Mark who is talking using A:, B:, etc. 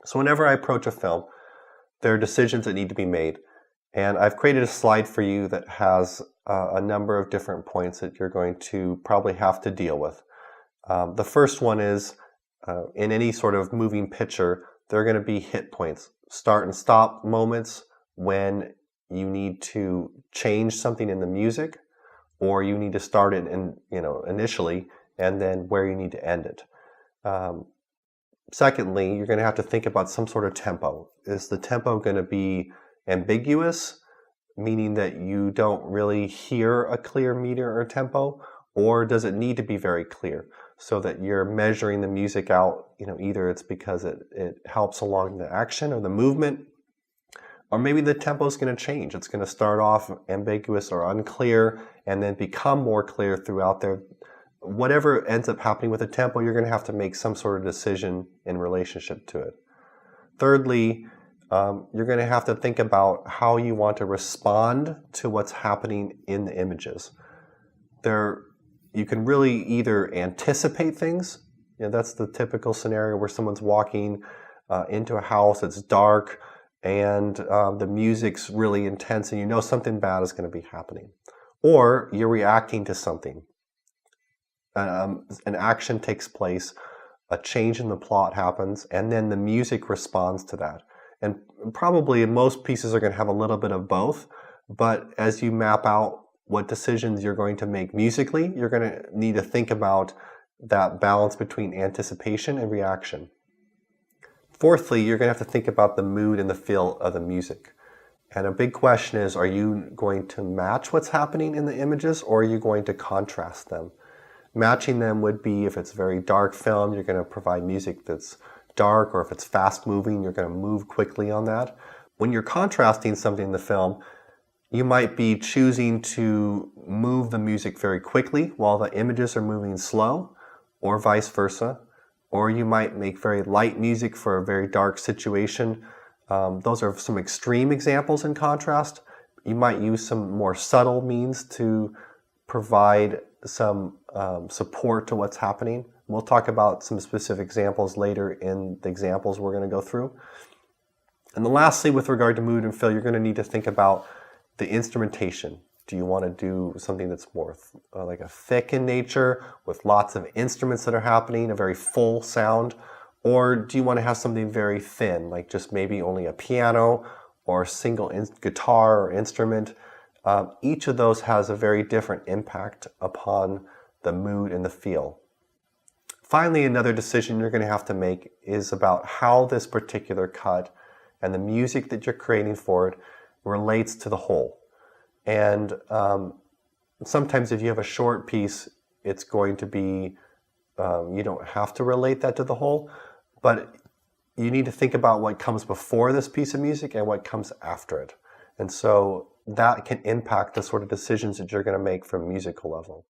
A: So whenever I approach a film, there are decisions that need to be made. And I've created a slide for you that has a number of different points that you're going to probably have to deal with. The first one is in any sort of moving picture, there are going to be hit points, start and stop moments when you need to change something in the music, or you need to start it initially, and then where you need to end it. Secondly, you're going to have to think about some sort of tempo. Is the tempo going to be ambiguous, meaning that you don't really hear a clear meter or tempo, or does it need to be very clear so that you're measuring the music out, either it's because it helps along the action or the movement, or maybe the tempo is going to change. It's going to start off ambiguous or unclear and then become more clear throughout there. Whatever ends up happening with the tempo, you're going to have to make some sort of decision in relationship to it. Thirdly, you're going to have to think about how you want to respond to what's happening in the images. You can really either anticipate things. That's the typical scenario where someone's walking into a house, it's dark, and the music's really intense, and you know something bad is going to be happening. Or you're reacting to something. An action takes place, a change in the plot happens, and then the music responds to that. And probably most pieces are going to have a little bit of both, but as you map out what decisions you're going to make musically, you're going to need to think about that balance between anticipation and reaction. Fourthly, you're going to have to think about the mood and the feel of the music. And a big question is, are you going to match what's happening in the images, or are you going to contrast them? Matching them would be, if it's a very dark film, you're going to provide music that's dark, or if it's fast moving, you're going to move quickly on that. When you're contrasting something in the film, you might be choosing to move the music very quickly while the images are moving slow, or vice versa. Or you might make very light music for a very dark situation. Those are some extreme examples in contrast. You might use some more subtle means to provide some support to what's happening. We'll talk about some specific examples later in the examples we're going to go through. And then lastly, with regard to mood and feel, you're going to need to think about the instrumentation. Do you want to do something that's more like a thick in nature with lots of instruments that are happening, a very full sound? Or do you want to have something very thin, like just maybe only a piano or a single guitar or instrument? Each of those has a very different impact upon the mood and the feel. Finally, another decision you're going to have to make is about how this particular cut and the music that you're creating for it relates to the whole. And sometimes if you have a short piece, it's going to be, you don't have to relate that to the whole, but you need to think about what comes before this piece of music and what comes after it. And so that can impact the sort of decisions that you're going to make from a musical level.